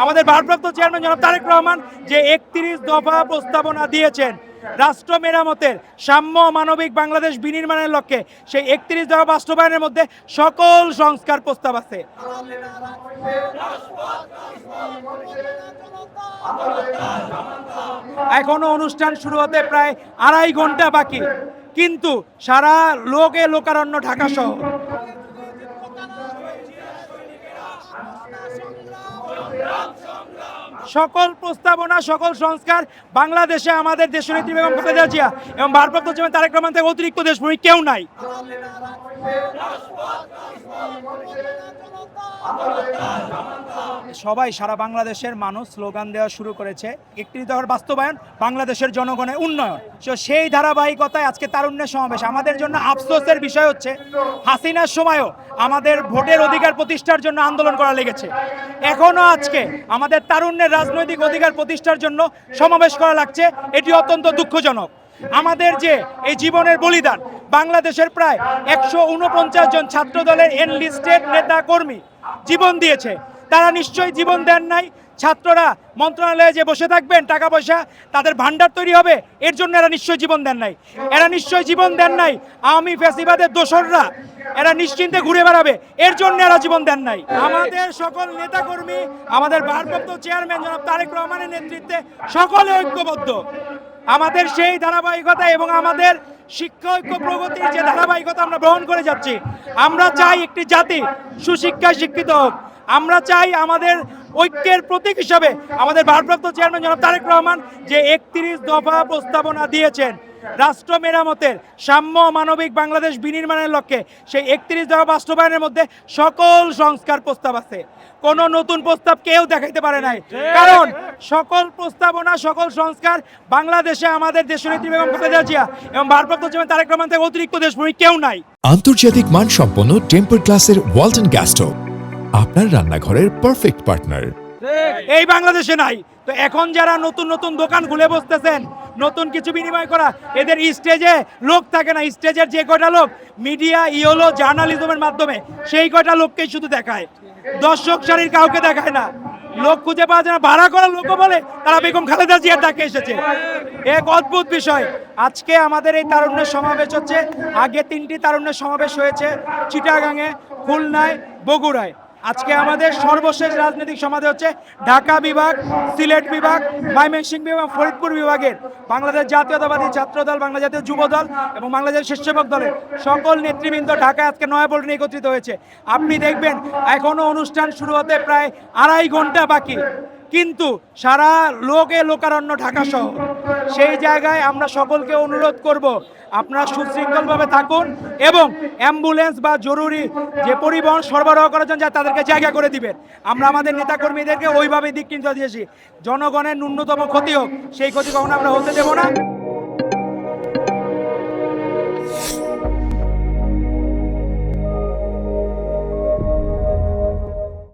আমাদের ভারপ্রাপ্ত চেয়ারম্যান জনাব তারেক রহমান যে ৩১ দফা প্রস্তাবনা দিয়েছেন রাষ্ট্র মেরামতের, সাম্য মানবিক বাংলাদেশ বিনির্মাণের লক্ষ্যে, সেই ৩১ দফা বাস্তবায়নের মধ্যে সকল সংস্কার প্রস্তাব আছে। এখনো অনুষ্ঠান শুরু হতে প্রায় ২.৫ ঘন্টা বাকি, কিন্তু সারা লোকে লোকারণ্য ঢাকা শহর। সকল প্রস্তাবনা, সকল সংস্কার বাংলাদেশে আমাদের দেশনেত্রী বেগম খালেদা জিয়া এবং ভারপ্রাপ্ত চেয়ারম্যান তারেক রহমান থেকে অতিরিক্ত দেশপ্রেমী কেউ নাই। সবাই, সারা বাংলাদেশের মানুষ স্লোগান দেওয়া শুরু করেছে ৩১ দফার বাস্তবায়ন, বাংলাদেশের জনগণের উন্নয়ন। সেই ধারাবাহিকতায় আজকে তারুণ্যের সমাবেশ। আমাদের জন্য আফসোসের বিষয় হচ্ছে হাসিনার সময়ও আমাদের ভোটের অধিকার প্রতিষ্ঠার জন্য আন্দোলন করা লেগেছে, এখনো আজকে আমাদের তারুণ্যের রাজনৈতিক অধিকার প্রতিষ্ঠার জন্য সমাবেশ করা লাগছে। এটি অত্যন্ত দুঃখজনক। আমাদের যে এই জীবনের বলিদান, বাংলাদেশের প্রায় ১৪৯ জন ছাত্র দলের এনলিস্টেড নেতা কর্মী জীবন দিয়েছে। তারা নিশ্চয়ই জীবন দেন নাই ছাত্ররা মন্ত্রণালয়ে যে বসে থাকবেন, টাকা পয়সা তাদের ভান্ডার তৈরি হবে, এর জন্য এরা নিশ্চয়ই জীবন দেন নাই। এরা নিশ্চয়ই জীবন দেন নাই আওয়ামী ফ্যাসিবাদের দোসররা এরা নিশ্চিন্তে ঘুরে বেড়াবে, এর জন্য এরা জীবন দেন নাই। আমাদের সকল নেতাকর্মী, আমাদের ভারপ্রাপ্ত চেয়ারম্যান জনাব তারেক রহমানের নেতৃত্বে সকলে ঐক্যবদ্ধ। আমাদের সেই ধারাবাহিকতা এবং আমাদের শিক্ষা ঐক্য প্রগতির যে ধারাবাহিকতা আমরা গ্রহণ করে যাচ্ছি, আমরা চাই একটি জাতি সুশিক্ষায় শিক্ষিত হোক। আমরা চাই আমাদের ঐক্যের প্রতীক হিসাবে আমাদের ভারপ্রাপ্ত চেয়ারম্যান জনাব তারেক রহমান যে ৩১ দফা প্রস্তাবনা দিয়েছেন রাষ্ট্র মেরামতের, সাম্য মানবিক বাংলাদেশ বিনির্মাণের লক্ষ্যে, সেই ৩১ দফা বাস্তবায়নের মধ্যে সকল সংস্কার প্রস্তাব আছে। কোনো নতুন প্রস্তাব কেউ দেখাইতে পারে নাই, কারণ সকল প্রস্তাবনা, সকল সংস্কার বাংলাদেশে আমাদের দেশনেত্রী বেগম খালেদা জিয়া এবং ভারপ্রাপ্ত চেয়ারম্যান তারেক রহমান থেকে অতিরিক্ত দেশপ্রেমী কেউ নাই। আন্তর্জাতিক মানসম্পন্ন টেম্পার গ্লাসের ওয়ালটন গ্যাস স্টোভ আপনার রান্নাঘরের পারফেক্ট পার্টনার এই বাংলাদেশে নাই। তো এখন যারা নতুন নতুন দোকান খুলে বসতেছেন, নতুন কিছু বিনিময় করা, এদের স্টেজে লোক থাকে না। স্টেজের যে কয়টা লোক মিডিয়া, ইয়েলো জার্নালিজমের মাধ্যমে সেই কয়টা লোককেই শুধু দেখায়, দর্শক সারির কাউকে দেখায় না। লোক খুঁজে পাওয়া যায় না, ভাড়া করা লোকও বলে তারা বেগম খালেদা জিয়ার ডাকে এসেছে। এক অদ্ভুত বিষয়। আজকে আমাদের এই তারুণ্যের সমাবেশ হচ্ছে, আগে 3টি তারুণ্যের সমাবেশ হয়েছে চিটাগাঙে, খুলনায়, বগুড়ায়। আজকে আমাদের সর্বশেষ রাজনৈতিক সমাবেশ হচ্ছে ঢাকা বিভাগ, সিলেট বিভাগ, ময়মনসিংহ বিভাগ, ফরিদপুর বিভাগের বাংলাদেশ জাতীয়তাবাদী ছাত্র দল, বাংলা জাতীয় যুব দল এবং বাংলাদেশ স্বেচ্ছাসেবক দলের সকল নেতৃবৃন্দ ঢাকায় আজকে নয়াপল্টনে একত্রিত হয়েছে। আপনি দেখবেন এখনো অনুষ্ঠান শুরু হতে প্রায় ২.৫ ঘন্টা বাকি, কিন্তু সারা লোকে লোকারণ্য ঢাকা শহর। সেই জায়গায় আমরা সকলকে অনুরোধ করব, আপনারা সুশৃঙ্খলভাবে থাকুন এবং অ্যাম্বুলেন্স বা জরুরি যে পরিবহন সরবরাহ করার জন্য তাদেরকে জায়গা করে দিবেন। আমরা আমাদের নেতাকর্মীদেরকে ওইভাবে দিক নির্দেশ দিয়েছি। জনগণের ন্যূনতম ক্ষতি হোক, সেই ক্ষতি কখনো আমরা হতে দেব না।